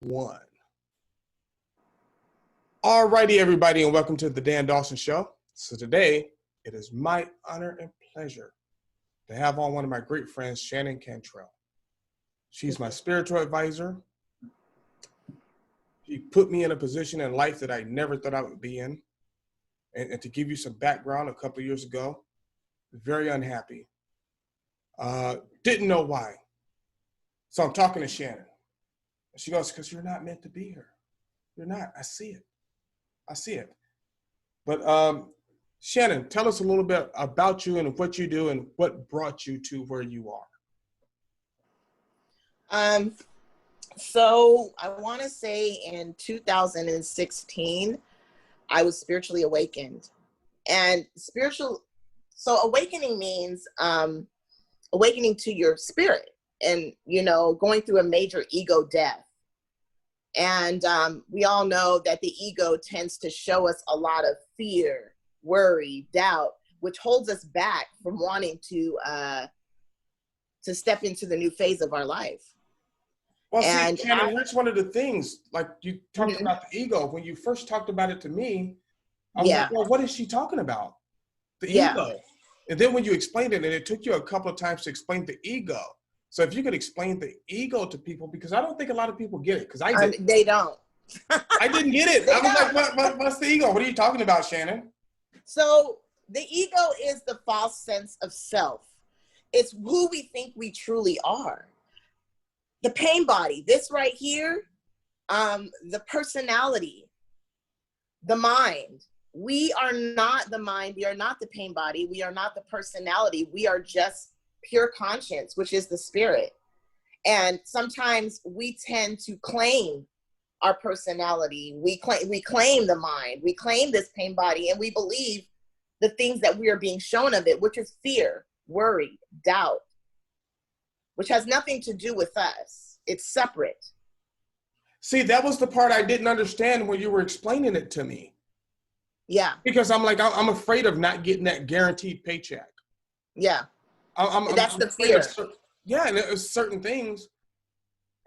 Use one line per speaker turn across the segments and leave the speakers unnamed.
One. All righty, everybody, and welcome to the Dan Dawson Show. So today, it is my honor and pleasure to have on one of my great friends, Shannon Cantrell. She's my spiritual advisor. She put me in a position in life that I never thought I would be in. And to give you some background, a couple of years ago, very unhappy. Didn't know why. So I'm talking to Shannon. And she goes, because you're not meant to be here. You're not. I see it. I see it. But Shannon, tell us a little bit about you and what you do and what brought you to where you
are. So I want to say in 2016, I was spiritually awakened. And so awakening means awakening to your spirit and, going through a major ego death. And we all know that the ego tends to show us a lot of fear, worry, doubt, which holds us back from wanting to step into the new phase of our life.
Well, and see, Shannon, that's one of the things, like you talked about the ego. When you first talked about it to me, I was like, well, what is she talking about? The ego. And then when you explained it, and it took you a couple of times to explain the ego. So if you could explain the ego to people, because I don't think a lot of people get it, because I didn't.
They don't.
I didn't get it. I was like, what's the ego? What are you talking about, Shannon?
So the ego is the false sense of self. It's who we think we truly are. The pain body, this right here, the personality, the mind. We are not the mind. We are not the pain body. We are not the personality. We are just pure conscience, which is the spirit. And sometimes we tend to claim our personality. We claim the mind. We claim this pain body, and we believe the things that we are being shown of it, which is fear, worry, doubt, which has nothing to do with us. It's separate.
See, that was the part I didn't understand when you were explaining it to me.
Yeah.
Because I'm like, I'm afraid of not getting that guaranteed paycheck.
Yeah. That's the fear.
And it was certain things.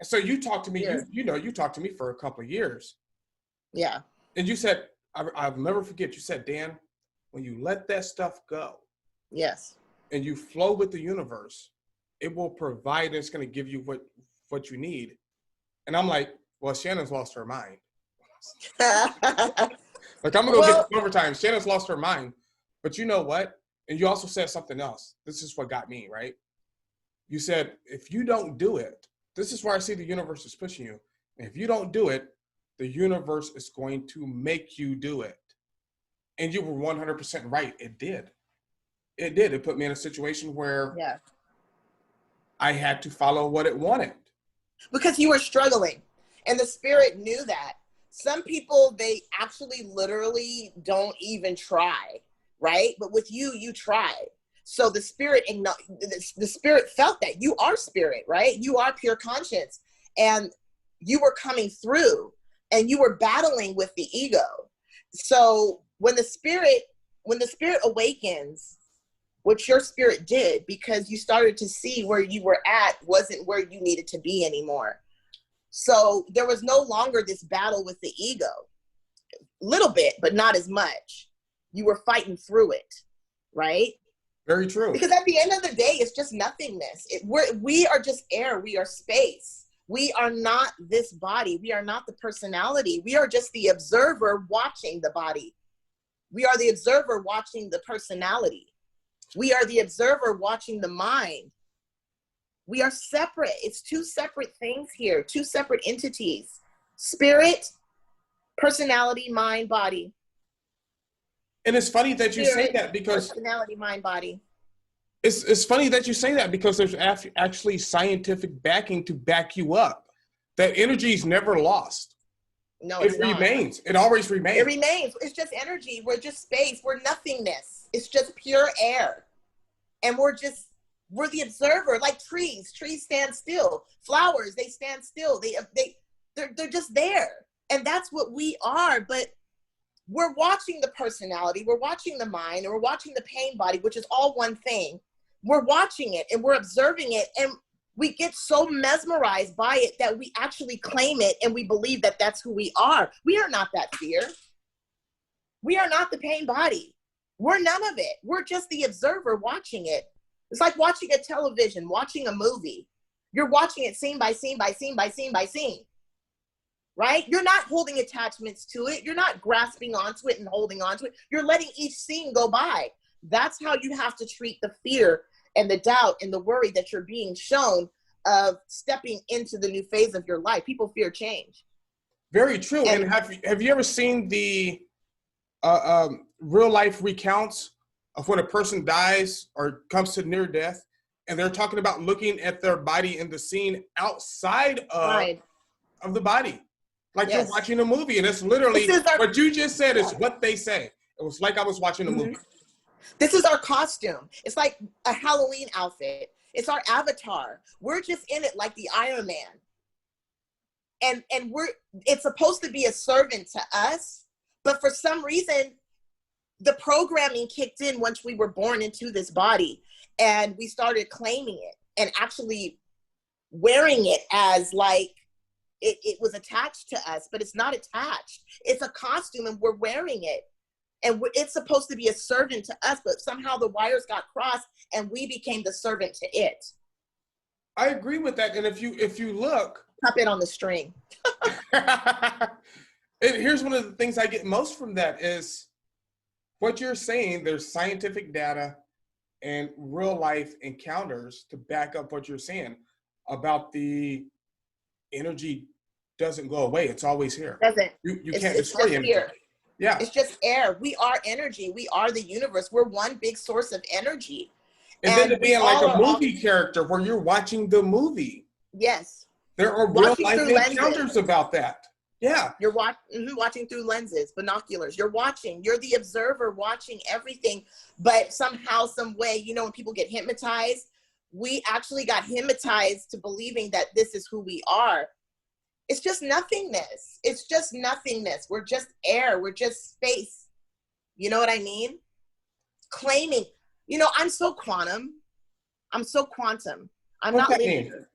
And so you talked to me, you talked to me for a couple of years.
Yeah.
And you said, I'll never forget, you said, Dan, when you let that stuff go.
Yes.
And you flow with the universe, it will provide, and it's going to give you what you need. And I'm like, well, Shannon's lost her mind. Like, I'm going to go get overtime. Shannon's lost her mind. But you know what? And you also said something else. This is what got me, right? You said, if you don't do it, this is where I see the universe is pushing you. And if you don't do it, the universe is going to make you do it. And you were 100% right. It did. It did. It put me in a situation where I had to follow what it wanted.
Because you were struggling. And the spirit knew that. Some people, they actually literally don't even try, right? But with you, you tried. So the spirit felt that. You are spirit, right? You are pure conscience. And you were coming through and you were battling with the ego. So when the spirit awakens, what your spirit did, because you started to see where you were at wasn't where you needed to be anymore. So there was no longer this battle with the ego. Little bit, but not as much. You were fighting through it, right?
Very true.
Because at the end of the day, it's just nothingness. We are just air. We are space. We are not this body. We are not the personality. We are just the observer watching the body. We are the observer watching the personality. We are the observer watching the mind. We are separate. It's two separate things here, two separate entities. Spirit, personality, mind, body.
And it's funny that you say that because
personality, mind, body.
It's funny that you say that because there's actually scientific backing to back you up. That energy is never lost.
No,
it remains. It always remains.
It remains. It's just energy. We're just space. We're nothingness. It's just pure air. And we're the observer, like trees. Trees stand still. Flowers, they stand still. They're just there. And that's what we are. But we're watching the personality, we're watching the mind, and we're watching the pain body, which is all one thing. We're watching it and we're observing it. And we get so mesmerized by it that we actually claim it and we believe that that's who we are. We are not that fear. We are not the pain body. We're none of it. We're just the observer watching it. It's like watching a television, watching a movie. You're watching it scene by scene by scene by scene by scene, right? You're not holding attachments to it. You're not grasping onto it and holding onto it. You're letting each scene go by. That's how you have to treat the fear and the doubt and the worry that you're being shown of stepping into the new phase of your life. People fear change.
Very true. And have you ever seen the real life recounts of when a person dies or comes to near death, and they're talking about looking at their body in the scene outside of the body? Like you're watching a movie, and it's literally what you just said is what they say. It was like I was watching a movie.
This is our costume. It's like a Halloween outfit. It's our avatar. We're just in it like the Iron Man. And it's supposed to be a servant to us, but for some reason, the programming kicked in once we were born into this body, and we started claiming it and actually wearing it as like it was attached to us, but it's not attached. It's a costume and we're wearing it. And it's supposed to be a servant to us, but somehow the wires got crossed and we became the servant to it.
I agree with that. And if you look,
puppet on the string.
And here's one of the things I get most from that is what you're saying. There's scientific data and real life encounters to back up what you're saying about the energy doesn't go away. It's always here. You can't destroy energy. Here. Yeah.
It's just air. We are energy. We are the universe. We're one big source of energy.
And then to being like a movie character where you're watching the movie.
Yes.
There are real life encounters about that. Yeah.
You're watching through lenses, binoculars. You're the observer watching everything. But somehow, some way, when people get hypnotized, we actually got hypnotized to believing that this is who we are. It's just nothingness. It's just nothingness. We're just air. We're just space. You know what I mean? Claiming, I'm so quantum. I'm so quantum. I'm not linear.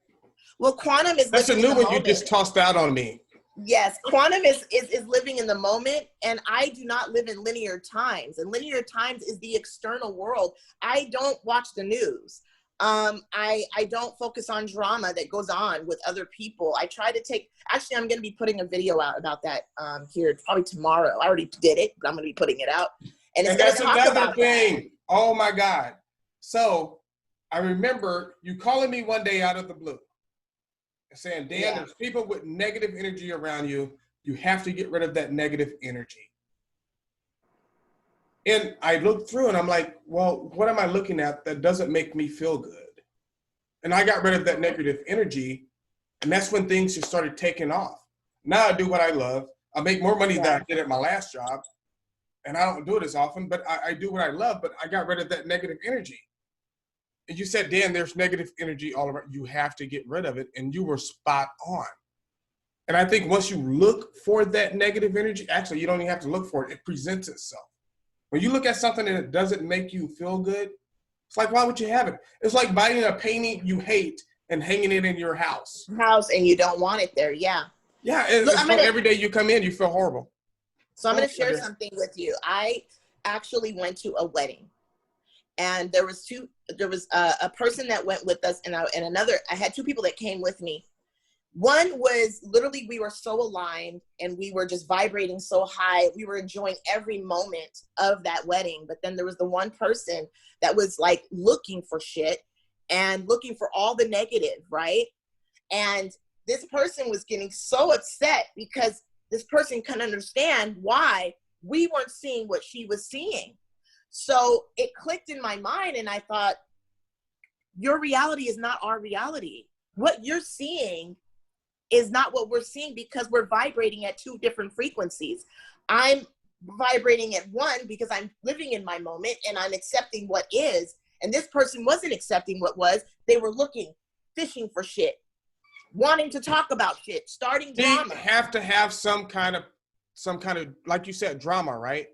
Well, quantum is
that's a new one you just tossed out on me.
Yes, quantum is living in the moment, and I do not live in linear times. And linear times is the external world. I don't watch the news. I don't focus on drama that goes on with other people. I try to actually, I'm going to be putting a video out about that here probably tomorrow. I already did it, but I'm going to be putting it out. And
that's another thing. Oh my God. So I remember you calling me one day out of the blue and saying, Dan, there's people with negative energy around you. You have to get rid of that negative energy. And I looked through and I'm like, well, what am I looking at that doesn't make me feel good? And I got rid of that negative energy. And that's when things just started taking off. Now I do what I love. I make more money than I did at my last job. And I don't do it as often, but I do what I love, but I got rid of that negative energy. And you said, Dan, there's negative energy all around. You have to get rid of it. And you were spot on. And I think once you look for that negative energy, actually, you don't even have to look for it. It presents itself. When you look at something and it doesn't make you feel good, it's like, why would you have it? It's like buying a painting you hate and hanging it in your house.
And you don't want it there, yeah.
Yeah, every day you come in, you feel horrible.
So I'm going to share something with you. I actually went to a wedding, and there was a person that went with us, and I had two people that came with me. One was literally, we were so aligned and we were just vibrating so high. We were enjoying every moment of that wedding. But then there was the one person that was like looking for shit and looking for all the negative, right? And this person was getting so upset because this person couldn't understand why we weren't seeing what she was seeing. So it clicked in my mind and I thought, your reality is not our reality. What you're seeing is not what we're seeing because we're vibrating at two different frequencies. I'm vibrating at one because I'm living in my moment and I'm accepting what is. And this person wasn't accepting what was. They were looking, fishing for shit, wanting to talk about shit, starting drama.
You have to have some kind of, like you said, drama, right?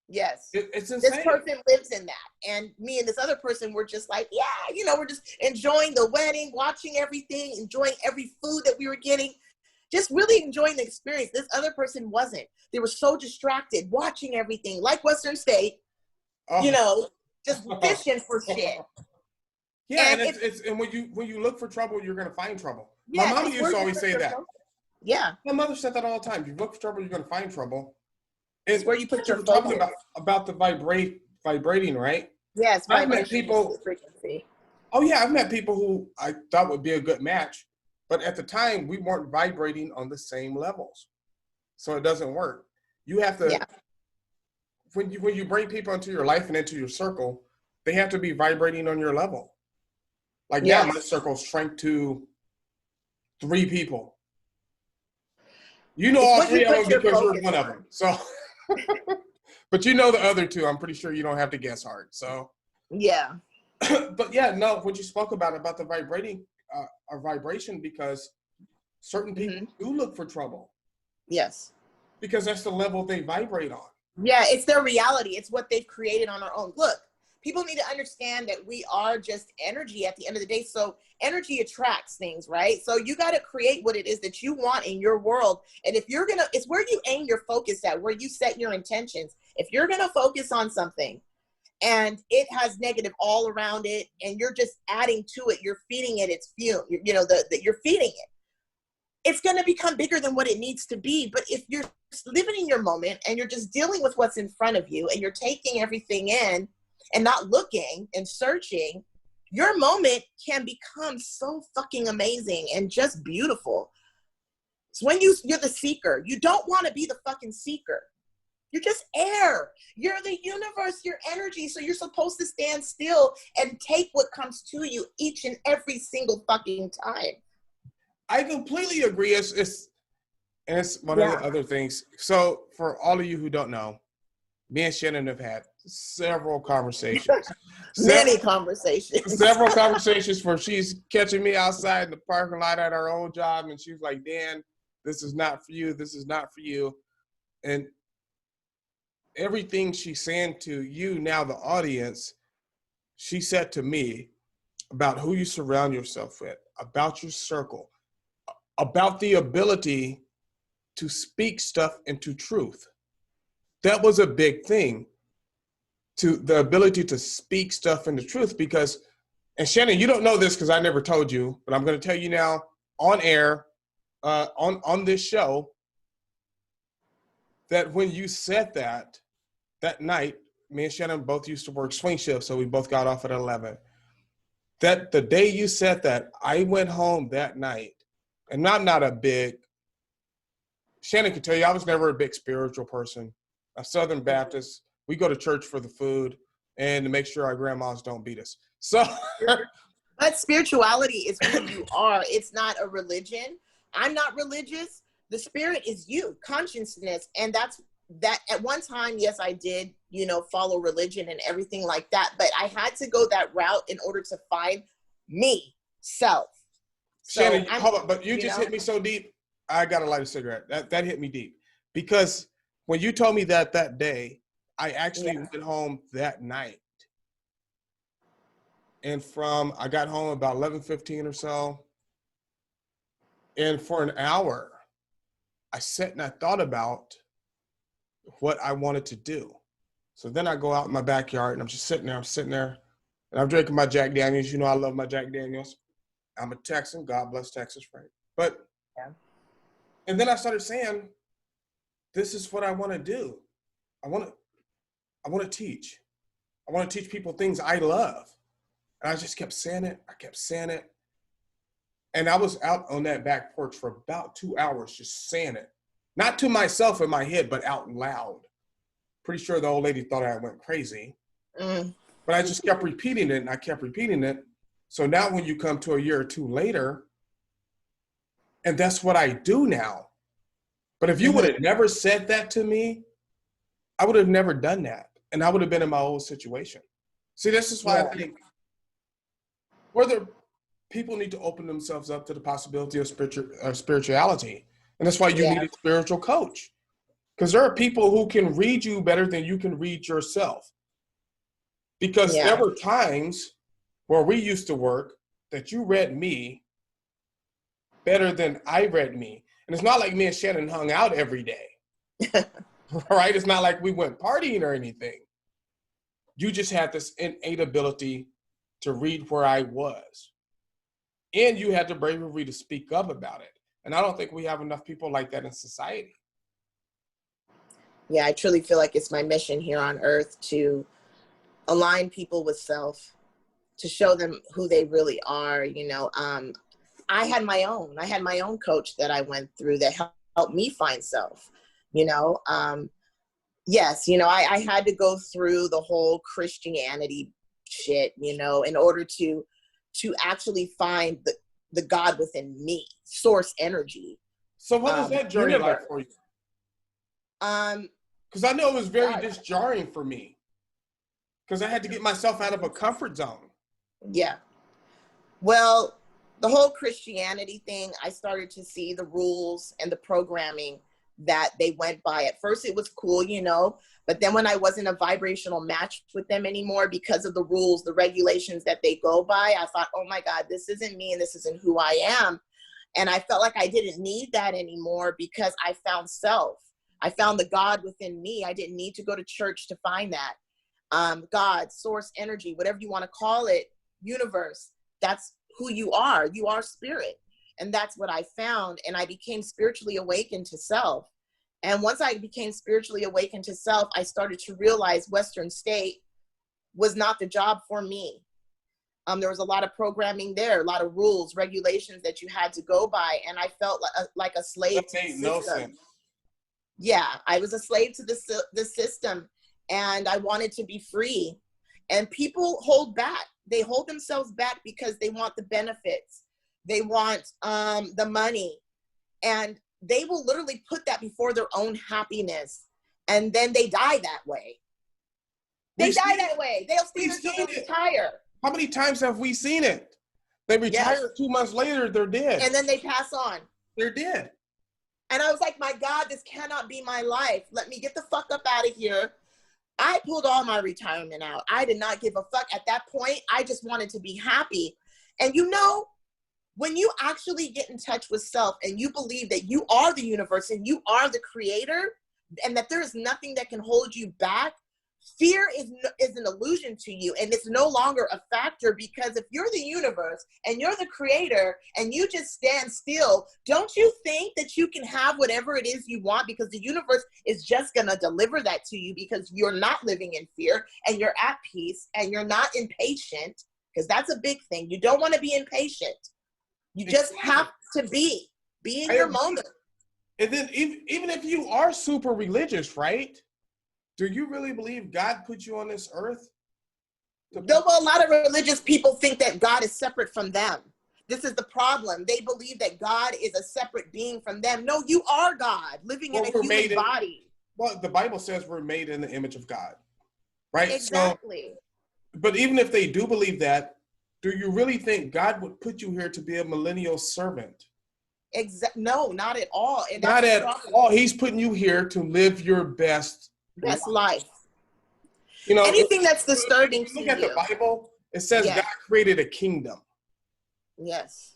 Yes.
It's
This
insane.
person lives in that. And me and this other person were just like, yeah, we're just enjoying the wedding, watching everything, enjoying every food that we were getting, just really enjoying the experience. This other person wasn't. They were so distracted, watching everything, like Western State,
Oh.
just fishing for shit.
Yeah,
And
and it's and when you look for trouble, you're gonna find trouble. My
yeah,
mom
it's
used
where
to
you
always
put
say
your
that.
focus. Yeah.
My mother said that all the time. You look for trouble, you're gonna find trouble.
It's
And
where you put
you
your
were talking
focus.
about the vibrating, right?
Yes,
I've met
vibration is
people.
the frequency.
Oh yeah, I've met people who I thought would be a good match, but at the time we weren't vibrating on the same levels, so it doesn't work. You have to
Yeah.
when you bring people into your life and into your circle, they have to be vibrating on your level. Like now, my
Yes.
circle shrank to 3 people. You know
It's
all
what you
3 of them
put your
because you're
focus
one of
on.
them. So, but you know the other 2. I'm pretty sure you don't have to guess hard. So,
Yeah.
but yeah, no. What you spoke about the vibrating, a vibration, because certain people do look for trouble
Yes.
because that's the level they vibrate on.
Yeah, it's their reality. It's what they've created on our own. Look, people need to understand that we are just energy at the end of the day. So energy attracts things, right? So you got to create what it is that you want in your world. And if you're going to, it's where you aim your focus at, where you set your intentions. If you're going to focus on something and it has negative all around it and you're just adding to it, you're feeding it its fuel, you're feeding it. It's going to become bigger than what it needs to be. But if you're living in your moment and you're just dealing with what's in front of you and you're taking everything in and not looking and searching, your moment can become so fucking amazing and just beautiful. So when you're the seeker, you don't want to be the fucking seeker. You're just air. You're the universe, your energy. So you're supposed to stand still and take what comes to you each and every single fucking time.
I completely agree. It's one of the other things. So for all of you who don't know, me and Shannon have had several conversations.
Many conversations.
Several conversations where she's catching me outside in the parking lot at our old job, and she's like, Dan, this is not for you. This is not for you. And everything she's saying to you now, the audience, she said to me about who you surround yourself with, about your circle, about the ability to speak stuff into truth. That was a big thing, to the ability to speak stuff into truth, because, and Shannon, you don't know this because I never told you, but I'm going to tell you now on air, on this show, that when you said that night, me and Shannon both used to work swing shifts, so we both got off at 11. That the day you said that, I went home that night, and I'm not a big, Shannon can tell you, I was never a big spiritual person. A Southern Baptist, we go to church for the food and to make sure our grandmas don't beat us. So,
but spirituality is who you are. It's not a religion. I'm not religious. The spirit is you, consciousness. And that's that. At one time, yes, I did, follow religion and everything like that. But I had to go that route in order to find me, self. So
Shannon, hold on, but you just hit me so deep. I got to light a cigarette. That hit me deep, because when you told me that day, I actually went home that night. And I got home about 11:15 or so. And for an hour, I sat and I thought about what I wanted to do. So then I go out in my backyard and I'm just sitting there, and I'm drinking my Jack Daniels. You know, I love my Jack Daniels. I'm a Texan. God bless Texas, right? But, and then I started saying, this is what I want to do. I want to teach. I want to teach people things I love. And I just kept saying it. I kept saying it. And I was out on that back porch for about 2 hours just saying it. Not to myself in my head, but out loud. Pretty sure the old lady thought I went crazy. But I just kept repeating it, and I kept repeating it. So now when you come to a year or two later, and that's what I do now. But if you would have never said that to me, I would have never done that. And I would have been in my old situation. See, this is why I think whether people need to open themselves up to the possibility of spirituality. And that's why you need a spiritual coach. Because there are people who can read you better than you can read yourself. Because there were times where we used to work that you read me better than I read me. And it's not like me and Shannon hung out every day. Right? It's not like we went partying or anything. You just had this innate ability to read where I was. And you had the bravery to speak up about it. And I don't think we have enough people like that in society.
Yeah, I truly feel like it's my mission here on earth to align people with self, to show them who they really are. You know, I had my own coach that I went through that helped me find self, you know. Yes, you know, I had to go through the whole Christianity shit, you know, in order to actually find the God within me, source energy.
So what was that journey like for you? Because I know it was very disjarring for me, because I had to get myself out of a comfort zone.
Yeah. Well, the whole Christianity thing, I started to see the rules and the programming that they went by. At first it was cool, you know, but then when I wasn't a vibrational match with them anymore because of the rules, the regulations that they go by, I thought, oh my God, this isn't me and this isn't who I am. And I felt like I didn't need that anymore because I found self. I found the God within me. I didn't need to go to church to find that. God, source energy, whatever you want to call it, universe, that's who you are. You are spirit. And that's what I found. And I became spiritually awakened to self. And once I became spiritually awakened to self, I started to realize Western state was not the job for me. There was a lot of programming there, a lot of rules, regulations that you had to go by. And I felt like a slave to the system. No sense. Yeah, I was a slave to the system, and I wanted to be free. And people hold back. They hold themselves back because they want the benefits. They want the money. And they will literally put that before their own happiness. And then they die that way. They die that way. They'll stay until they retire.
How many times have we seen it? They retire, yes. 2 months later, they're dead.
And then they pass on.
They're dead.
And I was like, my God, this cannot be my life. Let me get the fuck up out of here. I pulled all my retirement out. I did not give a fuck. At that point, I just wanted to be happy. And you know, when you actually get in touch with self and you believe that you are the universe and you are the creator and that there is nothing that can hold you back, fear is an illusion to you, and it's no longer a factor, because if you're the universe and you're the creator and you just stand still, don't you think that you can have whatever it is you want, because the universe is just going to deliver that to you, because you're not living in fear and you're at peace and you're not impatient, because that's a big thing. You don't want to be impatient. You just have to be in your moment.
And then even if you are super religious, right? Do you really believe God put you on this earth?
Though a lot of religious people think that God is separate from them. This is the problem. They believe that God is a separate being from them. No, you are God living in a human body.
Well, the Bible says we're made in the image of God, right?
Exactly.
So, but even if they do believe that, do you really think God would put you here to be a millennial servant?
No, not at all.
And not at all. He's putting you here to live your best
life.
You know,
anything that's disturbing to you.
Look at the Bible. It says God created a kingdom.
Yes.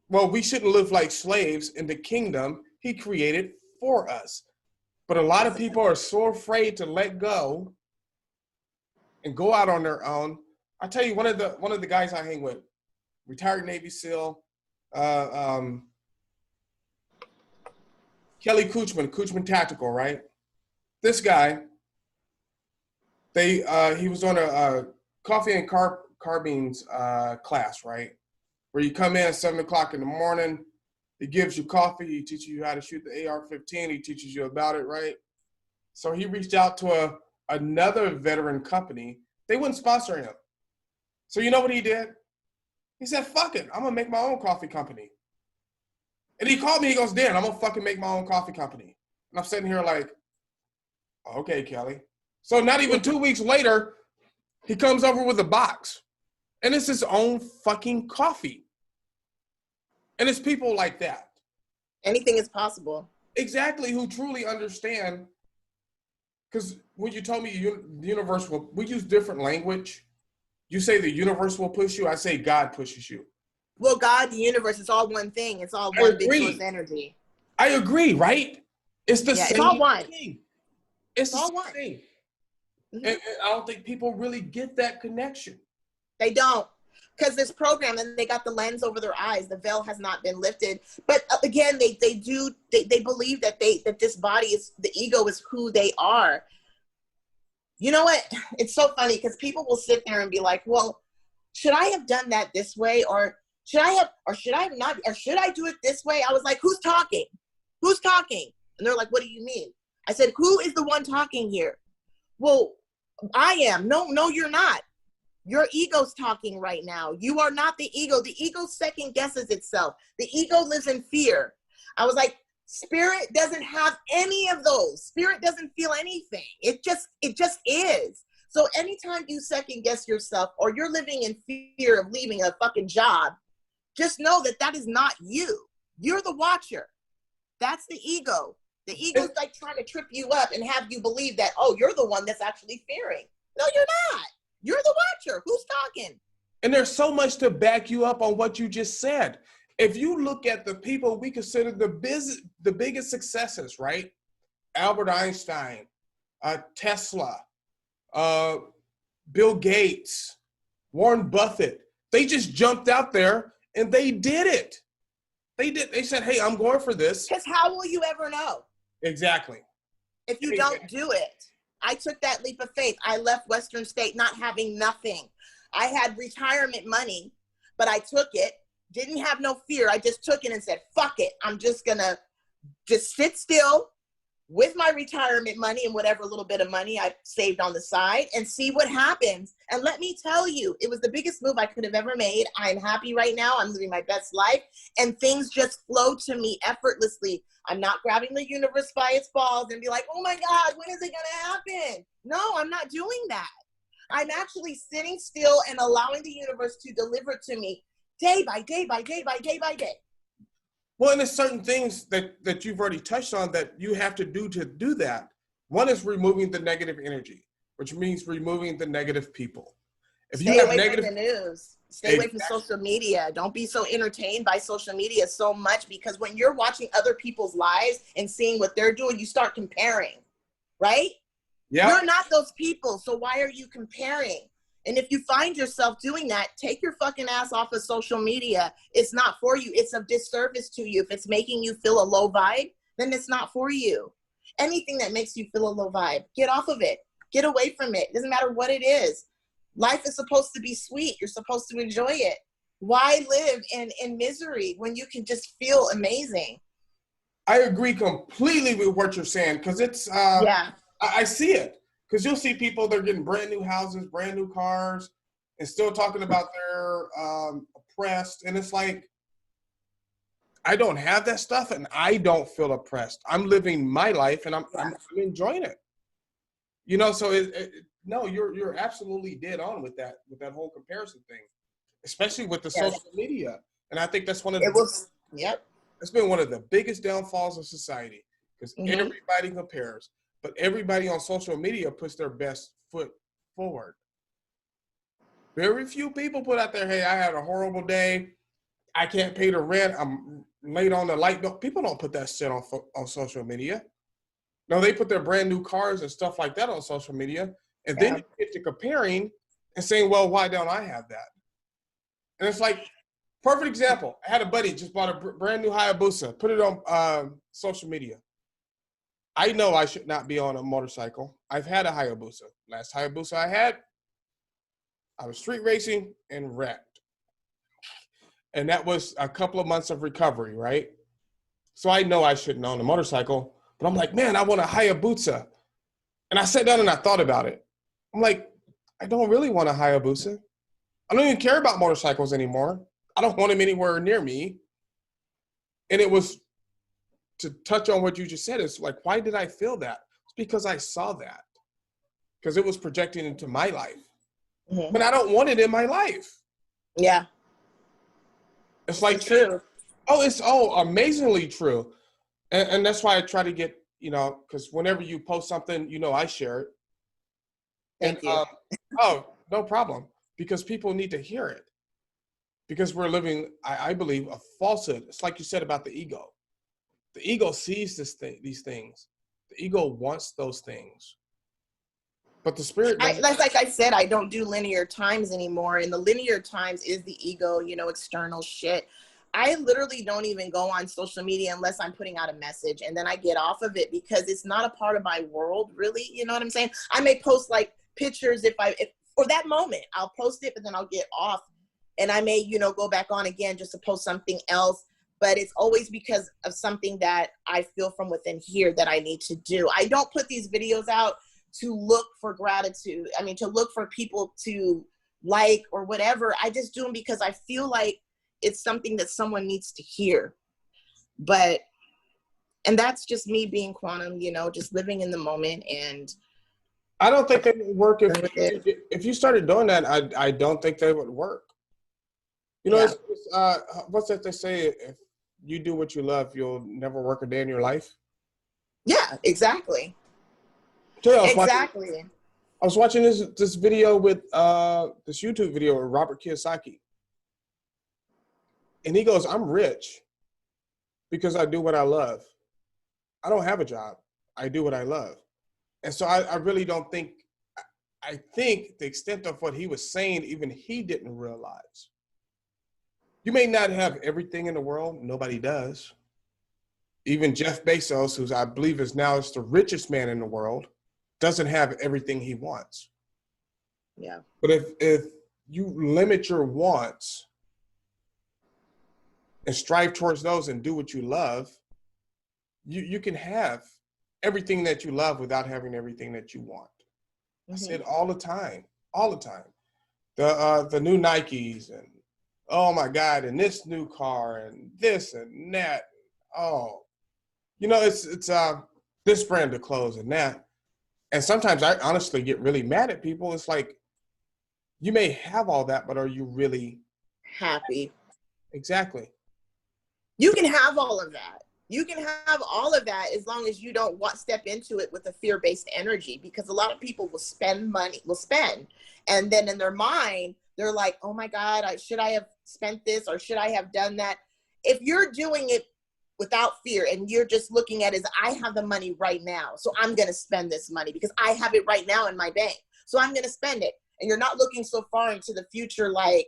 Well, we shouldn't live like slaves in the kingdom He created for us. But a lot of people are so afraid to let go and go out on their own. I tell you, one of the guys I hang with, retired Navy SEAL, Kelly Cushman Tactical, right? This guy, he was on a coffee and carbines class, right? Where you come in at 7 o'clock in the morning, he gives you coffee, he teaches you how to shoot the AR-15, he teaches you about it, right? So he reached out to another veteran company. They wouldn't sponsor him. So you know what he did? He said, fuck it, I'm gonna make my own coffee company. And he called me, he goes, Dan, I'm gonna fucking make my own coffee company. And I'm sitting here like, okay, Kelly. So not even 2 weeks later, he comes over with a box. And it's his own fucking coffee. And it's people like that.
Anything is possible.
exactly, who truly understand. Because when you told me the universe will, we use different language. You say the universe will push you. I say God pushes you.
Well, God, the universe, it's all one thing. It's all
I
one big source
agree.
energy.
I agree, right? It's the
Yeah, it's
same
all one.
thing. It's
It's
the
all
same
one.
thing.
Mm-hmm.
And I don't think people really get that connection.
They don't, because this program, and they got the lens over their eyes. The veil has not been lifted. But again, they believe that that this body is, the ego is who they are. You know what? It's so funny because people will sit there and be like, well, should I have done that this way? Or should I have, or should I not, or should I do it this way? I was like, who's talking? Who's talking? And they're like, what do you mean? I said, who is the one talking here? Well, I am. No, you're not. Your ego's talking right now. You are not the ego. The ego second guesses itself. The ego lives in fear. I was like, spirit doesn't have any of those. Spirit doesn't feel anything. It just is. So anytime you second guess yourself or you're living in fear of leaving a fucking job, just know that that is not you. You're the watcher. That's the ego. The ego's like trying to trip you up and have you believe that, oh, you're the one that's actually fearing. No, you're not. You're the watcher. Who's talking?
And there's so much to back you up on what you just said. If you look at the people we consider the biggest successes, right? Albert Einstein, Tesla, Bill Gates, Warren Buffett, they just jumped out there and they did it. They said, hey, I'm going for this.
Because how will you ever know?
Exactly.
If you don't do it. I took that leap of faith. I left Western State not having nothing. I had retirement money, but I took it. Didn't have no fear. I just took it and said, fuck it. I'm just going to just sit still with my retirement money and whatever little bit of money I saved on the side and see what happens. And let me tell you, it was the biggest move I could have ever made. I'm happy right now. I'm living my best life and things just flow to me effortlessly. I'm not grabbing the universe by its balls and be like, oh my God, when is it going to happen? No, I'm not doing that. I'm actually sitting still and allowing the universe to deliver to me day by day by day by day by day.
Well, and there's certain things that you've already touched on that you have to do that. One is removing the negative energy, which means removing the negative people. If
Stay
you have
away
negative
from the news. Stay away from social media. Don't be so entertained by social media so much, because when you're watching other people's lives and seeing what they're doing, you start comparing, right?
Yeah.
You're not those people, so why are you comparing? And if you find yourself doing that, take your fucking ass off of social media. It's not for you. It's a disservice to you. If it's making you feel a low vibe, then it's not for you. Anything that makes you feel a low vibe, get off of it. Get away from it. It doesn't matter what it is. Life is supposed to be sweet. You're supposed to enjoy it. Why live in misery when you can just feel amazing?
I agree completely with what you're saying, because it's, I see it. Because you'll see people, they're getting brand new houses, brand new cars, and still talking about their oppressed. And it's like, I don't have that stuff, and I don't feel oppressed. I'm living my life, and I'm enjoying it. You know, so no, you're absolutely dead on with that whole comparison thing, especially with the social media. And I think that's it's been one of the biggest downfalls of society, because everybody compares. But everybody on social media puts their best foot forward. Very few people put out there, hey, I had a horrible day. I can't pay the rent. I'm late on the light bill. People don't put that shit on social media. No, they put their brand new cars and stuff like that on social media. And then you get to comparing and saying, well, why don't I have that? And it's like, perfect example. I had a buddy just bought a brand new Hayabusa, put it on social media. I know I should not be on a motorcycle. I've had a Hayabusa. Last Hayabusa I had, I was street racing and wrecked. And that was a couple of months of recovery, right? So I know I shouldn't own a motorcycle, but I'm like, man, I want a Hayabusa. And I sat down and I thought about it. I'm like, I don't really want a Hayabusa. I don't even care about motorcycles anymore. I don't want them anywhere near me. And it was, to touch on what you just said, it's like, why did I feel that? It's because I saw that. Because it was projecting into my life. But I don't want it in my life.
Yeah.
It's like,
true.
It's amazingly true. And that's why I try to get, because whenever you post something, I share it. And
Thank you.
oh, no problem, because people need to hear it. Because we're living, I believe, a falsehood. It's like you said about the ego. The ego sees these things. The ego wants those things, but the spirit doesn't.
Like I said, I don't do linear times anymore, and the linear times is the ego, external shit. I literally don't even go on social media unless I'm putting out a message, and then I get off of it because it's not a part of my world, really. You know what I'm saying? I may post like pictures if for that moment, I'll post it, but then I'll get off, and I may, go back on again just to post something else. But it's always because of something that I feel from within here that I need to do. I don't put these videos out to look for gratitude. I mean, to look for people to like or whatever. I just do them because I feel like it's something that someone needs to hear. And that's just me being quantum, just living in the moment. And
I don't think they would work if you started doing that. I don't think they would work. It's, what's that they say? If you do what you love, you'll never work a day in your life.
Yeah, exactly.
I was watching this video with this YouTube video with Robert Kiyosaki. And he goes, I'm rich because I do what I love. I don't have a job. I do what I love. And so I really don't think, I think the extent of what he was saying, even he didn't realize. You may not have everything in the world. Nobody does. Even Jeff Bezos, who's I believe is now the richest man in the world, doesn't have everything he wants.
Yeah.
But if you limit your wants and strive towards those and do what you love, you can have everything that you love without having everything that you want. Mm-hmm. I say it all the time. The new Nikes and oh my God, and this new car and this and that. Oh, it's this brand of clothes and that. And sometimes I honestly get really mad at people. It's like, you may have all that, but are you really
happy?
Exactly.
You can have all of that. You can have all of that as long as you don't step into it with a fear-based energy, because a lot of people will spend money, and then in their mind, they're like, oh my God, should I have spent this or should I have done that? If you're doing it without fear and you're just looking at it as, I have the money right now, so I'm going to spend this money because I have it right now in my bank, so I'm going to spend it. And you're not looking so far into the future, like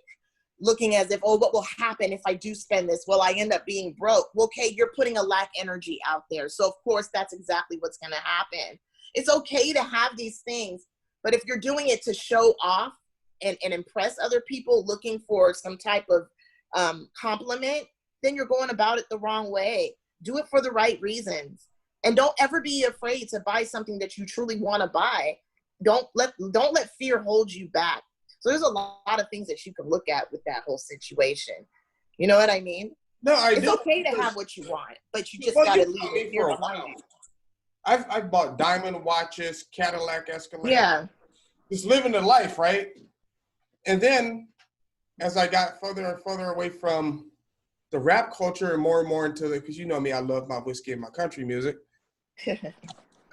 looking as if, oh, what will happen if I do spend this? Will I end up being broke? Well, okay, you're putting a lack energy out there. So of course, that's exactly what's going to happen. It's okay to have these things, but if you're doing it to show off and impress other people, looking for some type of compliment, then you're going about it the wrong way. Do it for the right reasons. And don't ever be afraid to buy something that you truly want to buy. Don't let fear hold you back. So there's a lot of things that you can look at with that whole situation. You know what I mean?
No,
it's okay to have what you want, but you just got to leave it here behind.
I've bought diamond watches, Cadillac Escalade.
Yeah.
Just living the life, right? And then as I got further and further away from the rap culture and more into it, because you know me, I love my whiskey and my country music. And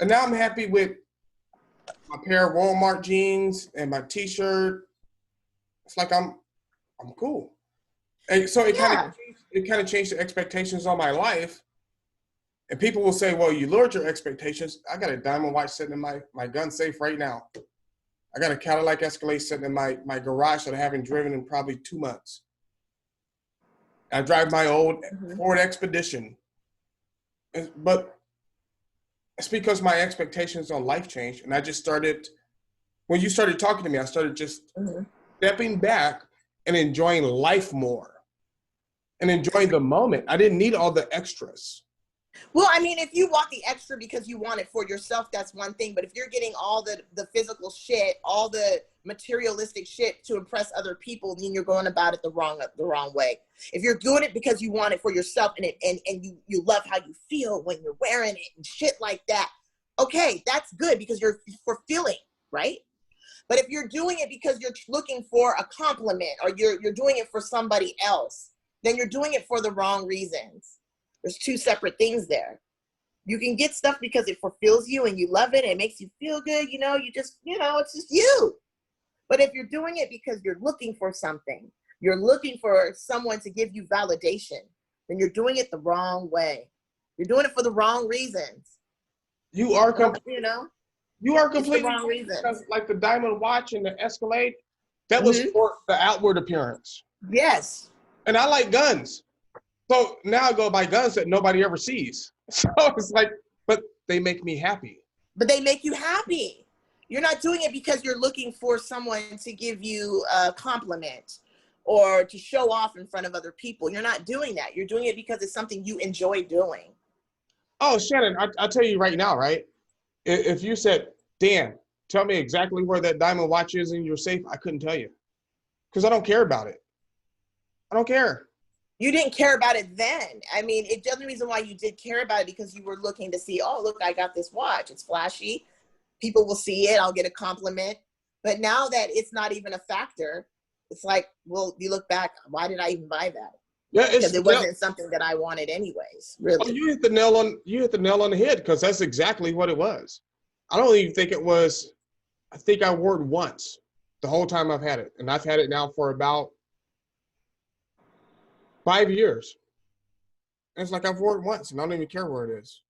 now I'm happy with my pair of Walmart jeans and my t-shirt. It's like I'm cool. And so it kind of changed the expectations on my life. And people will say, well, you lowered your expectations. I got a diamond watch sitting in my gun safe right now. I got a Cadillac Escalade sitting in my garage that I haven't driven in probably 2 months. I drive my old Ford Expedition. But it's because my expectations on life changed. And I just started, when you started talking to me, I started just stepping back and enjoying life more and enjoying the moment. I didn't need all the extras.
Well, I mean, if you want the extra because you want it for yourself, that's one thing. But if you're getting all the physical shit, all the materialistic shit to impress other people, then you're going about it the wrong way. If you're doing it because you want it for yourself and you love how you feel when you're wearing it and shit like that, okay, that's good because you're fulfilling, right? But if you're doing it because you're looking for a compliment or you're doing it for somebody else, then you're doing it for the wrong reasons. There's two separate things there. You can get stuff because it fulfills you and you love it and it makes you feel good. You just, it's just you. But if you're doing it because you're looking for something, you're looking for someone to give you validation, then you're doing it the wrong way. You're doing it for the wrong reasons.
You are You are
it's the
completely
wrong reason.
Because like the diamond watch and the Escalade, that was for the outward appearance.
Yes.
And I like guns. So now I go buy guns that nobody ever sees. So it's like, but they make me happy.
But they make you happy. You're not doing it because you're looking for someone to give you a compliment or to show off in front of other people. You're not doing that. You're doing it because it's something you enjoy doing.
Oh, Shannon, I'll tell you right now, right? If you said, Dan, tell me exactly where that diamond watch is in your safe, I couldn't tell you. Because I don't care about it. I don't care.
You didn't care about it then. I mean, the only reason why you did care about it because you were looking to see, oh, look, I got this watch. It's flashy. People will see it. I'll get a compliment. But now that it's not even a factor, it's like, well, you look back, why did I even buy that?
Yeah,
because it wasn't something that I wanted anyways, really.
Oh, you hit the nail on the head, because that's exactly what it was. I don't even think it was, I think I wore it once the whole time I've had it. And I've had it now for about 5 years. And it's like I've worn it once and I don't even care where it is.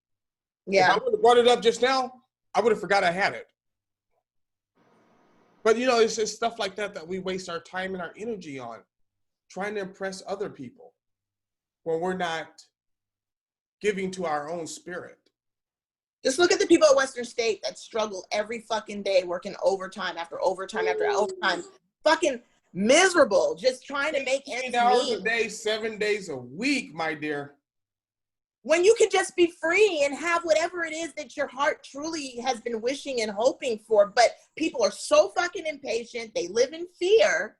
Yeah.
If I would have brought it up just now, I would have forgot I had it. But it's just stuff like that we waste our time and our energy on, trying to impress other people when we're not giving to our own spirit.
Just look at the people at Western State that struggle every fucking day, working overtime after overtime after overtime. Fucking miserable, just trying to make ends meet.
8 hours a day, 7 days a week, my dear.
When you can just be free and have whatever it is that your heart truly has been wishing and hoping for. But people are so fucking impatient. They live in fear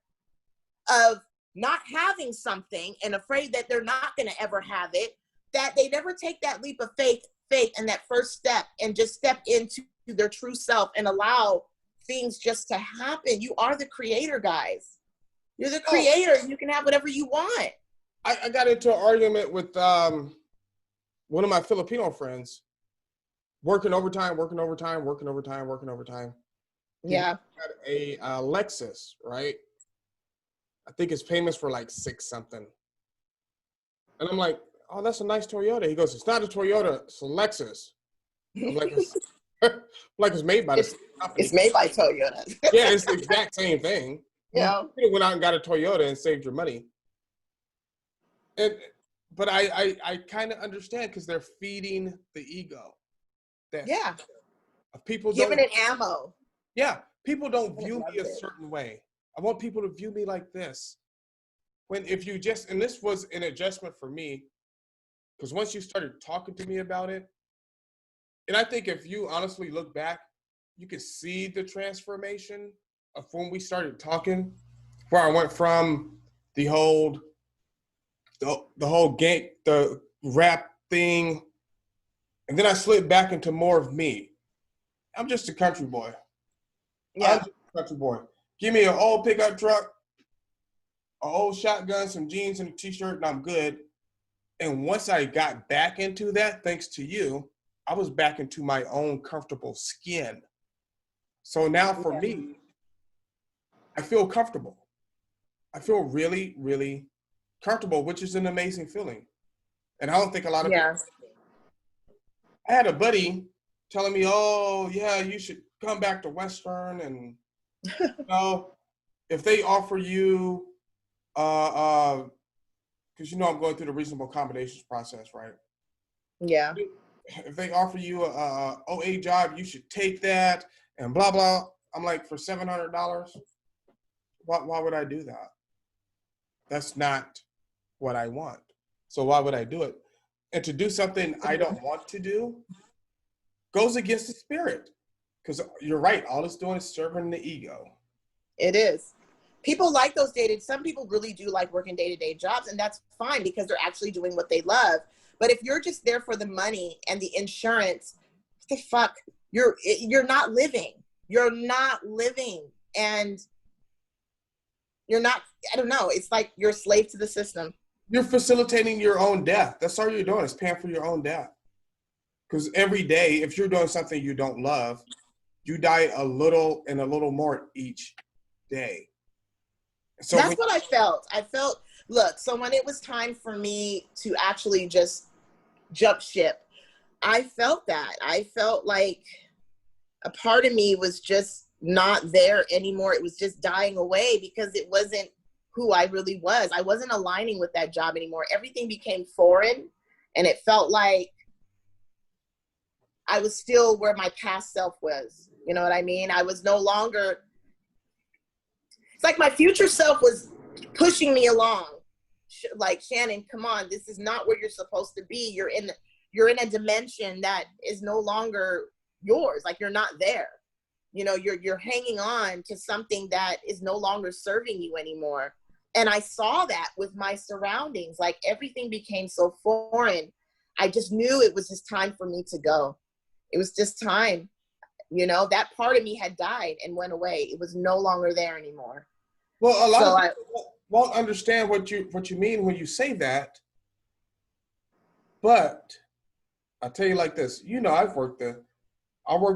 of not having something and afraid that they're not going to ever have it, that they never take that leap of faith and that first step and just step into their true self and allow things just to happen. You are the creator, guys. You're the creator. You can have whatever you want.
I got into an argument with one of my Filipino friends, working overtime.
Yeah.
He had a Lexus, right? I think his payments were like 6 something. And I'm like, oh, that's a nice Toyota. He goes, it's not a Toyota, it's a Lexus. I'm like, it's made by the same company.
It's made by Toyota.
Yeah, it's the exact same thing.
Yeah.
You went out and got a Toyota and saved your money. But I kind of understand, because they're feeding the ego.
Yeah.
People
giving it ammo.
Yeah. People don't view me a certain way. I want people to view me like this. And this was an adjustment for me, because once you started talking to me about it, and I think if you honestly look back, you can see the transformation of when we started talking, where I went from the whole gang, the rap thing, and then I slid back into more of me. I'm just a country boy.
Yeah.
I'm just a country boy. Give me an old pickup truck, an old shotgun, some jeans and a t-shirt, and I'm good. And once I got back into that, thanks to you, I was back into my own comfortable skin. So now for me, I feel comfortable. I feel really, really comfortable, which is an amazing feeling. And I don't think a lot of people. I had a buddy telling me, oh, yeah, you should come back to Western, and if they offer you, because I'm going through the reasonable accommodations process, right?
Yeah.
If they offer you a OA job, you should take that, and blah, blah. I'm like, for $700, why would I do that? That's not what I want. So why would I do it? And to do something I don't want to do goes against the spirit. Because you're right, all it's doing is serving the ego.
It is. People like those some people really do like working day-to-day jobs, and that's fine because they're actually doing what they love. But if you're just there for the money and the insurance, what the fuck? You're not living. You're not living. And you're not, I don't know, it's like you're a slave to the system.
You're facilitating your own death. That's all you're doing, is paying for your own death. Because every day, if you're doing something you don't love, you die a little and a little more each day. So
That's what I felt. Look, so when it was time for me to actually just jump ship, I felt that. I felt like a part of me was just not there anymore. It was just dying away because it wasn't who I really was. I wasn't aligning with that job anymore. Everything became foreign, and it felt like I was still where my past self was. You know what I mean? I was no longer, it's like my future self was pushing me along. Like, Shannon, come on, this is not where you're supposed to be. You're in a dimension that is no longer yours. Like, you're not there. You know, you're hanging on to something that is no longer serving you anymore. And I saw that with my surroundings. Like, everything became so foreign. I just knew it was just time for me to go. It was just time. You know, that part of me had died and went away. It was no longer there anymore.
Well, a lot of people won't understand what you mean when you say that. But I'll tell you like this. You know, I worked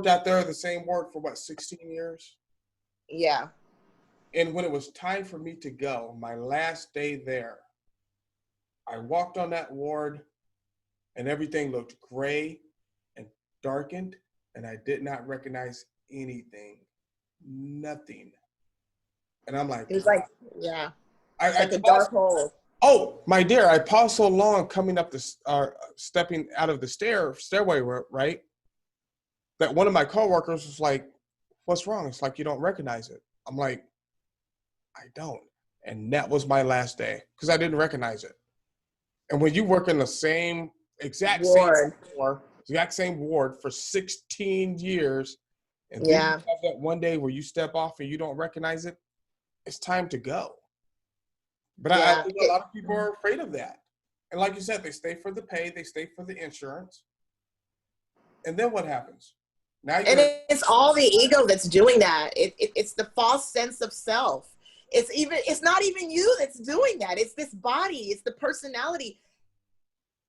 out there the same work for 16 years?
Yeah.
And when it was time for me to go, my last day there, I walked on that ward and everything looked gray and darkened, and I did not recognize anything. Nothing. And I'm like,
it was like, yeah, it's
I
like a dark hole.
Oh, my dear, I paused so long coming up stepping out of the stairway, right? That one of my coworkers was like, "What's wrong?" It's like, "You don't recognize it." I'm like, "I don't." And that was my last day because I didn't recognize it. And when you work in the exact same ward for 16 years, and then you
Yeah.
have that one day where you step off and you don't recognize it, it's time to go. But I think a lot of people are afraid of that. And like you said, they stay for the pay, they stay for the insurance. And then what happens? Now
And it's all the ego that's doing that. It's the false sense of self. It's not even you that's doing that. It's this body. It's the personality.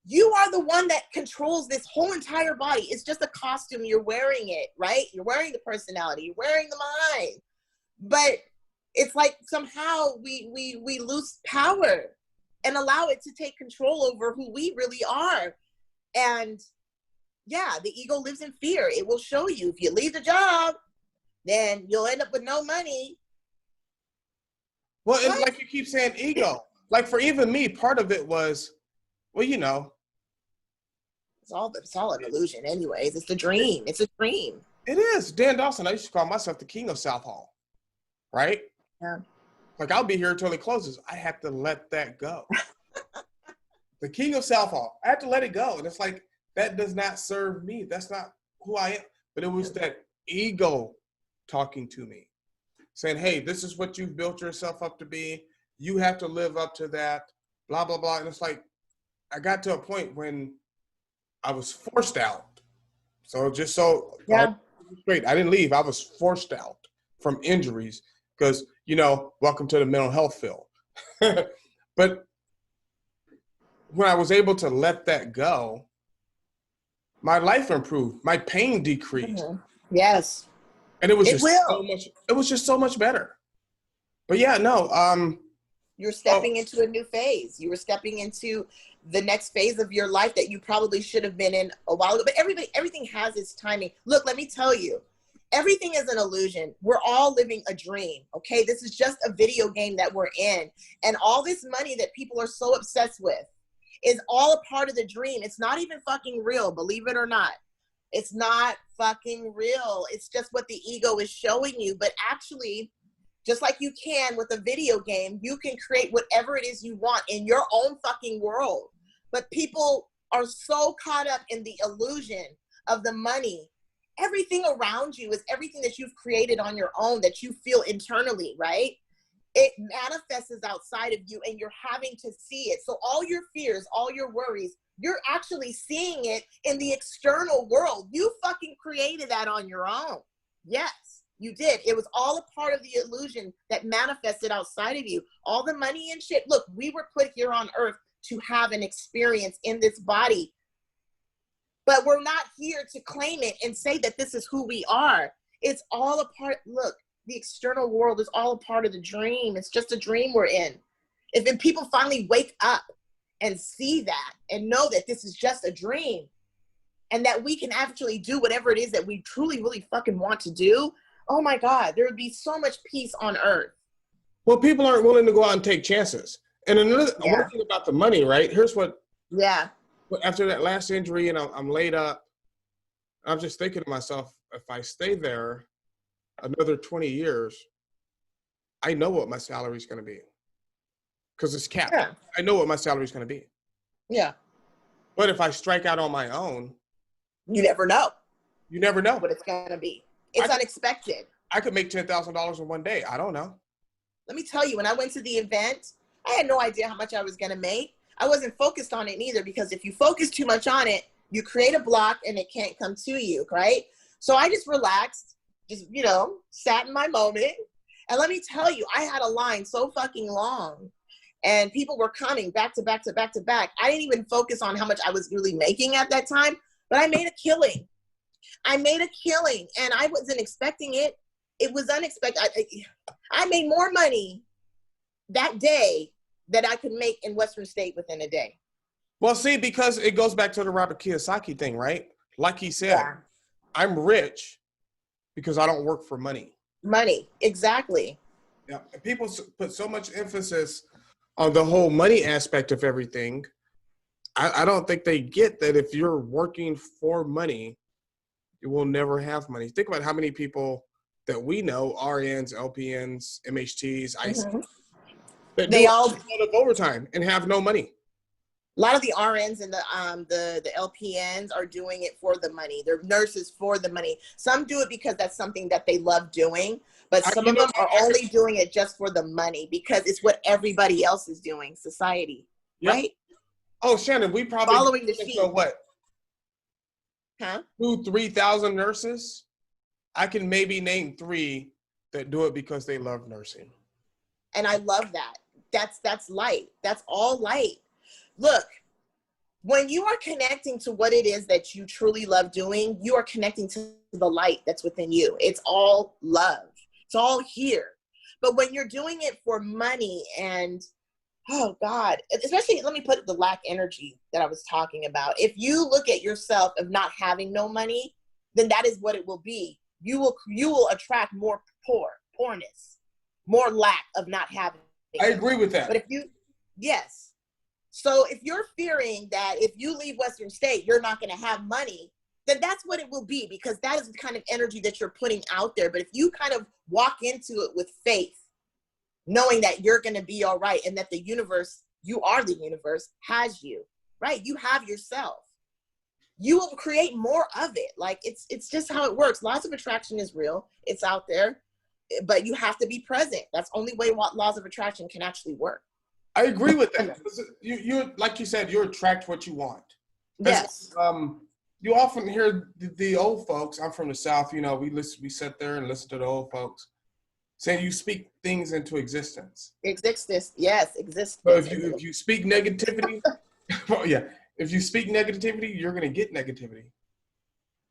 You are the one that controls this whole entire body. It's just a costume. You're wearing it, right? You're wearing the personality. You're wearing the mind. But it's like somehow we lose power and allow it to take control over who we really are. And yeah, the ego lives in fear. It will show you if you leave the job, then you'll end up with no money.
Well, it's like you keep saying ego. Like for even me, part of it was, well, you know.
It's all an illusion anyways. It's a dream. It's a dream.
It is. Dan Dawson, I used to call myself the king of South Hall. Right?
Yeah.
Like I'll be here until it closes. I have to let that go. The king of South Hall. I have to let it go. And it's like, that does not serve me. That's not who I am. But it was that ego talking to me, saying, hey, this is what you've built yourself up to be. You have to live up to that, blah, blah, blah. And it's like, I got to a point when I was forced out. So just so straight, I didn't leave. I was forced out from injuries because, you know, welcome to the mental health field. But when I was able to let that go, my life improved. My pain decreased.
Mm-hmm. Yes.
And it was just so much better. But yeah, no.
You're stepping into a new phase. You were stepping into the next phase of your life that you probably should have been in a while ago. But everything has its timing. Look, let me tell you, everything is an illusion. We're all living a dream. Okay. This is just a video game that we're in. And all this money that people are so obsessed with is all a part of the dream. It's not even fucking real, believe it or not. It's not fucking real. It's just what the ego is showing you. But actually, just like you can with a video game, you can create whatever it is you want in your own fucking world. But people are so caught up in the illusion of the money. Everything around you is everything that you've created on your own that you feel internally, right? It manifests outside of you and you're having to see it. So all your fears, all your worries, you're actually seeing it in the external world. You fucking created that on your own. Yes, you did. It was all a part of the illusion that manifested outside of you. All the money and shit. Look, we were put here on earth to have an experience in this body. But we're not here to claim it and say that this is who we are. It's all a part. Look, the external world is all a part of the dream. It's just a dream we're in. If people finally wake up and see that and know that this is just a dream and that we can actually do whatever it is that we truly, really fucking want to do, oh my God, there would be so much peace on earth.
Well, people aren't willing to go out and take chances. And another one thing about the money, right? Here's what.
Yeah.
After that last injury and I'm laid up, I'm just thinking to myself, if I stay there another 20 years, I know what my salary is going to be because it's capped.
Yeah.
I know what my salary is going to be.
Yeah.
But if I strike out on my own,
you never know.
You never know
what it's going to be. It's unexpected.
I could make $10,000 in one day. I don't know.
Let me tell you, when I went to the event, I had no idea how much I was going to make. I wasn't focused on it either, because if you focus too much on it, you create a block and it can't come to you, right? So I just relaxed, just, sat in my moment. And let me tell you, I had a line so fucking long and people were coming back to back to back to back. I didn't even focus on how much I was really making at that time, but I made a killing. And I wasn't expecting it. It was unexpected. I made more money that day that I could make in Western State within a day.
Well, see, because it goes back to the Robert Kiyosaki thing, right? Like he said, I'm rich because I don't work for money.
Money, exactly.
Yeah, and people put so much emphasis on the whole money aspect of everything. I don't think they get that if you're working for money, you will never have money. Think about how many people that we know, RNs, LPNs, MHTs, IC, they all do a lot of overtime and have no money.
A lot of the RNs and the LPNs are doing it for the money. They're nurses for the money. Some do it because that's something that they love doing, but some of them are only doing it just for the money because it's what everybody else is doing, society, right?
Oh, Shannon, we probably
following the sheep.
What?
Huh?
2,000-3,000 nurses. I can maybe name 3 that do it because they love nursing.
And I love that. That's light. That's all light. Look, when you are connecting to what it is that you truly love doing, you are connecting to the light that's within you. It's all love. It's all here. But when you're doing it for money and, oh God, especially, let me put the lack energy that I was talking about. If you look at yourself of not having no money, then that is what it will be. You will attract more poorness, more lack of not having.
I agree with that.
But yes. So if you're fearing that if you leave Western State, you're not going to have money, then that's what it will be, because that is the kind of energy that you're putting out there. But if you kind of walk into it with faith, knowing that you're going to be all right and that the universe, you are the universe, has you, right? You have yourself. You will create more of it. Like it's just how it works. Laws of attraction is real. It's out there, but you have to be present. That's the only way laws of attraction can actually work.
I agree with that. You like you said, you attract what you want.
Yes.
You often hear the old folks. I'm from the South. We sit there and listen to the old folks saying you speak things into existence.
Existence, yes, existence.
So if you speak negativity, if you speak negativity, you're gonna get negativity.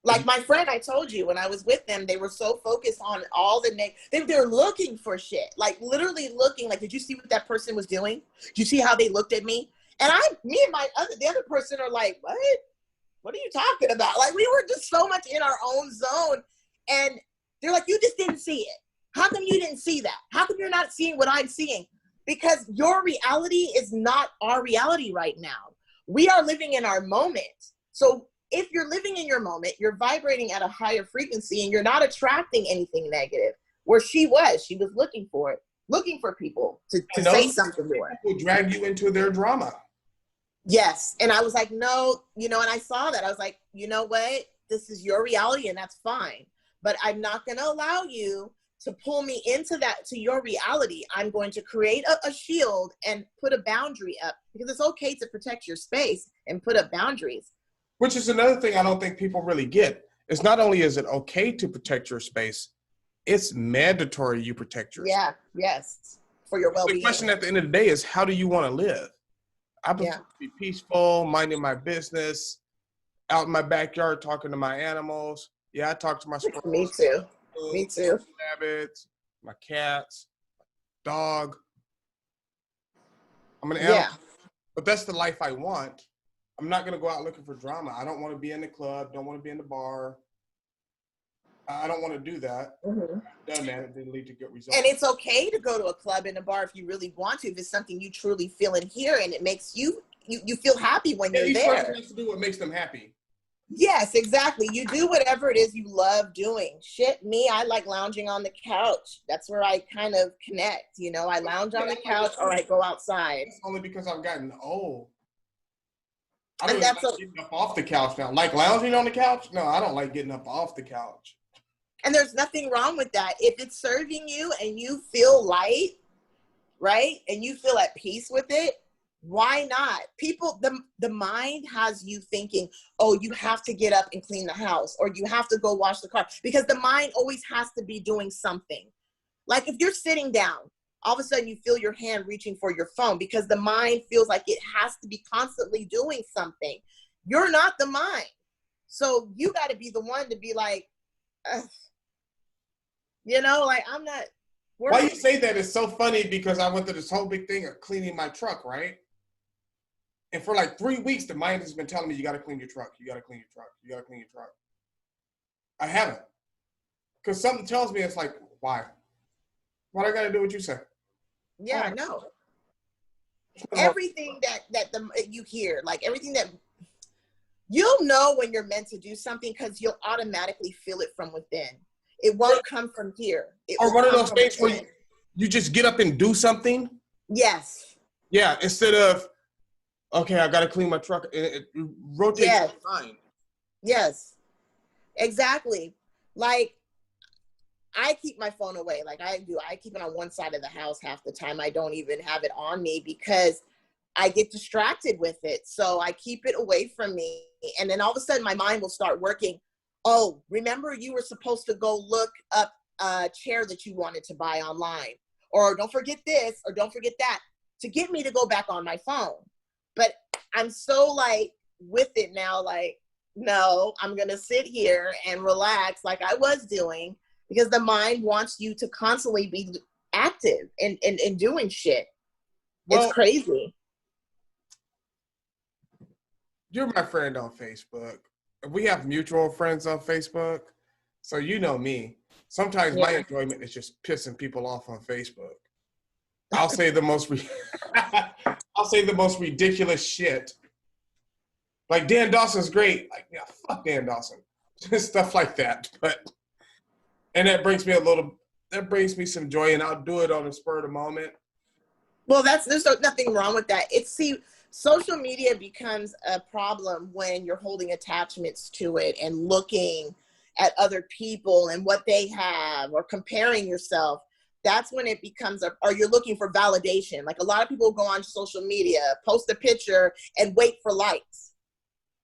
Like my friend, I told you, when I was with them, they were so focused on all the they're looking for shit, like literally looking. Like, did you see what that person was doing? Did you see how they looked at me? And the other person are like, what? What are you talking about? Like, we were just so much in our own zone, and they're like, you just didn't see it. How come you didn't see that? How come you're not seeing what I'm seeing? Because your reality is not our reality right now. We are living in our moment. So if you're living in your moment, you're vibrating at a higher frequency and you're not attracting anything negative. Where she was looking for it, looking for people to say something to her.
People drag you into their drama.
Yes. And I was like, no, and I saw that. I was like, you know what? This is your reality and that's fine. But I'm not going to allow you to pull me into your reality. I'm going to create a shield and put a boundary up, because it's okay to protect your space and put up boundaries.
Which is another thing I don't think people really get. It's not only is it okay to protect your space, it's mandatory you protect your space.
Yes, for your well-being.
The question at the end of the day is, how do you want to live? I prefer to be peaceful, minding my business, out in my backyard talking to my animals. Yeah, I talk to my
Me
squirrels,
too. Me too.
rabbits, my cats, dog. I'm an animal,
Yeah.
but that's the life I want. I'm not gonna go out looking for drama. I don't want to be in the club. Don't want to be in the bar. I don't want to do that.
Mm-hmm.
I've done that. It didn't lead to good results.
And it's okay to go to a club and a bar if you really want to, if it's something you truly feel and hear, and it makes you feel happy when
Yeah,
you're
each
there.
person has to do what makes them happy.
Yes, exactly. You do whatever it is you love doing. Shit, me, I like lounging on the couch. That's where I kind of connect. You know, I lounge on the couch or I go outside.
It's only because I've gotten old. I don't
And
even
that's
like getting up off the couch now. Like lounging on the couch? No, I don't like getting up off the couch.
and there's nothing wrong with that. If it's serving you and you feel light, right? And you feel at peace with it, why not? People, the mind has you thinking, oh, you have to get up and clean the house, or you have to go wash the car, because the mind always has to be doing something. Like if you're sitting down, all of a sudden you feel your hand reaching for your phone because the mind feels like it has to be constantly doing something. You're not the mind. So you got to be the one to be like, you know, like I'm not.
Why you say that is so funny, because I went through this whole big thing of cleaning my truck, right? And for like 3 weeks, the mind has been telling me, you got to clean your truck. You got to clean your truck. You got to clean your truck. I haven't. Because something tells me, it's like, why? What I got to do what you say?
Yeah, no. Everything that you hear, like everything that you'll know when you're meant to do something, because you'll automatically feel it from within. It won't come from here.
Or one of those things where you just get up and do something.
Yes.
Yeah, instead of, okay, I got to clean my truck. It rotates
Yes.
my mind.
Yes, exactly. Like I keep my phone away. Like I do. I keep it on one side of the house half the time. I don't even have it on me because I get distracted with it. So I keep it away from me. And then all of a sudden my mind will start working. Oh, remember you were supposed to go look up a chair that you wanted to buy online. Or don't forget this, or don't forget that, to get me to go back on my phone. But I'm so like with it now, like, no, I'm going to sit here and relax like I was doing, because the mind wants you to constantly be active and doing shit. Well, it's crazy.
You're my friend on Facebook. We have mutual friends on Facebook. So you know me. Sometimes my enjoyment is just pissing people off on Facebook. I'll say the most ridiculous shit. Like Dan Dawson's great. Like, yeah, fuck Dan Dawson. Stuff like that. And that brings me some joy, and I'll do it on the spur of the moment.
Well, there's nothing wrong with that. Social media becomes a problem when you're holding attachments to it and looking at other people and what they have, or comparing yourself. That's when it becomes or you're looking for validation. Like a lot of people go on social media, post a picture and wait for likes.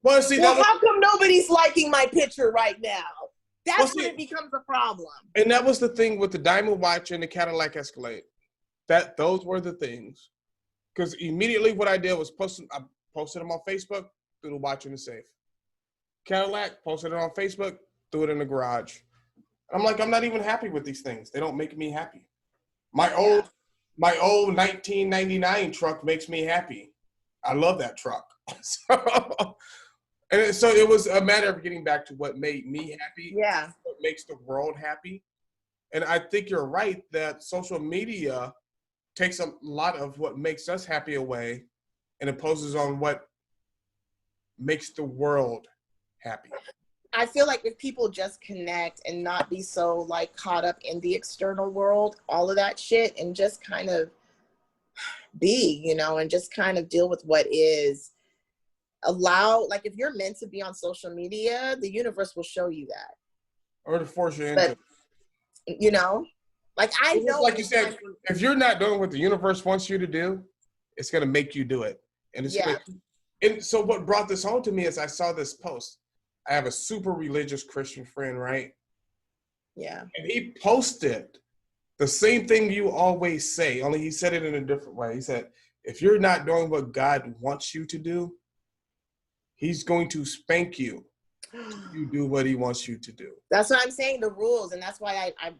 Well, how come nobody's liking my picture right now? That's when it becomes a problem.
And that was the thing with the diamond watch and the Cadillac Escalade. Those were the things. Because immediately what I did was I posted them on Facebook, threw the watch in the safe. Cadillac, posted it on Facebook, threw it in the garage. I'm like, I'm not even happy with these things. They don't make me happy. My old 1999 truck makes me happy. I love that truck. So it was a matter of getting back to what made me happy.
Yeah.
What makes the world happy. And I think you're right that social media takes a lot of what makes us happy away and imposes on what makes the world happy.
I feel like if people just connect and not be so like caught up in the external world, all of that shit, and just kind of be, and just kind of deal with what is, like if you're meant to be on social media, the universe will show you that.
Or to force you into
it. Like I know,
like you said, if you're not doing what the universe wants you to do, it's going to make you do it. And and so what brought this home to me is I saw this post. I have a super religious Christian friend, right?
Yeah.
And he posted the same thing you always say, only he said it in a different way. He said, if you're not doing what God wants you to do, He's going to spank you till you do what he wants you to do.
That's what I'm saying, the rules. And that's why I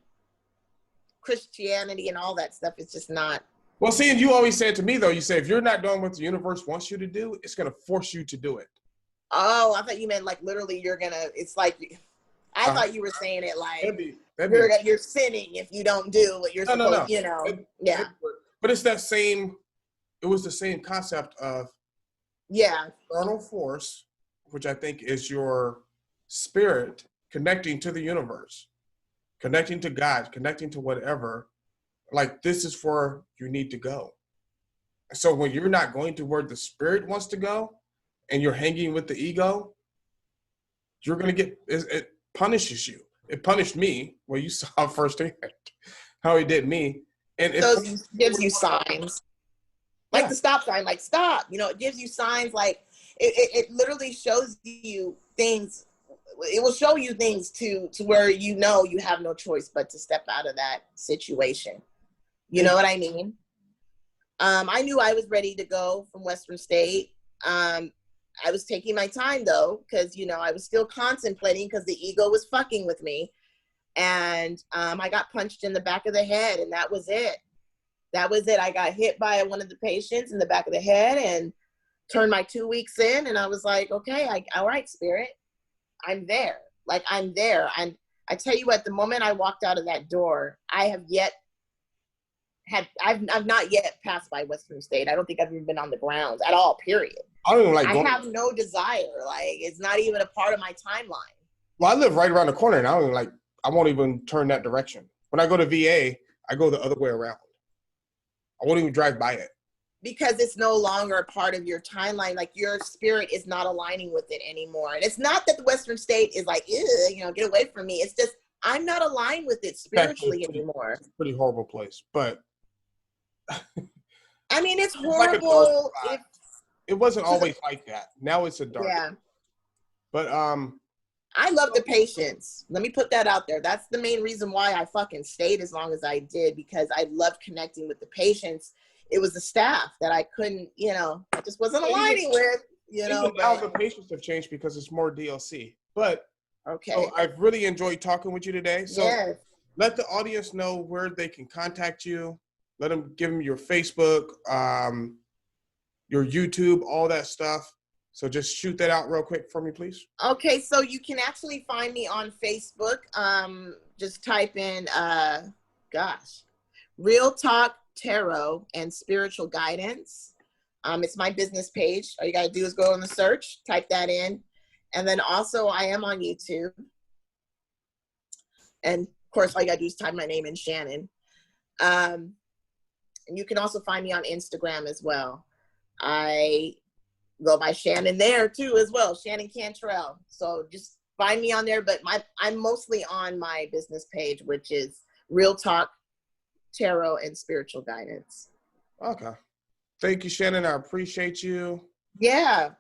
Christianity and all that stuff is just not.
Well, see, and you always said to me, though, you say, if you're not doing what the universe wants you to do, it's going to force you to do it.
Oh, I thought you meant like literally you're going to, it's like, I thought you were saying it like you're sinning if you don't do what you're supposed to, you know.
But it's that same, it was the same concept of external force, which I think is your spirit connecting to the universe, connecting to God, connecting to whatever. Like, this is where you need to go. So when you're not going to where the spirit wants to go and you're hanging with the ego, you're going to get, it punishes you. It punished me. Well, you saw firsthand how he did me. And it
gives you signs. Like the stop sign, like stop. You know, it gives you signs, like it literally shows you things. It will show you things to where you know you have no choice but to step out of that situation. You know what I mean? I knew I was ready to go from Western State. I was taking my time though, because, you know, I was still contemplating because the ego was fucking with me. And I got punched in the back of the head, and that was it. That was it. I got hit by one of the patients in the back of the head and turned my 2 weeks in. And I was like, okay, all right, spirit, I'm there. Like, I'm there. And I tell you what, the moment I walked out of that door, I've not yet passed by Western State. I don't think I've even been on the grounds at all, period.
I don't even like going.
I have no desire. Like, it's not even a part of my timeline.
Well, I live right around the corner, and I won't even turn that direction. When I go to VA, I go the other way around. I won't even drive by it.
Because it's no longer a part of your timeline. Like, your spirit is not aligning with it anymore. And it's not that the Western State is like, you know, get away from me. It's just, I'm not aligned with it spiritually anymore. It's
a pretty horrible place, but.
I mean, it's horrible.
Like it wasn't always like that. Now it's a dark.
Yeah.
But
I love the patients. Let me put that out there. That's the main reason why I fucking stayed as long as I did, because I loved connecting with the patients. It was the staff that I couldn't, you know, I just wasn't aligning with, you know.
Now the patients have changed because it's more DLC. But
okay.
So I've really enjoyed talking with you today. So let the audience know where they can contact you. Let them give them your Facebook, your YouTube, all that stuff. So just shoot that out real quick for me, please.
Okay, so you can actually find me on Facebook. Just type in, Real Talk Tarot and Spiritual Guidance. It's my business page. All you got to do is go on the search, type that in. And then also I am on YouTube. And of course, all you got to do is type my name in, Shannon. And you can also find me on Instagram as well. I go by Shannon there too as well, Shannon Cantrell. So just find me on there, but I'm mostly on my business page, which is Real Talk Tarot and Spiritual Guidance.
Okay. Thank you, Shannon. I appreciate you.
Yeah.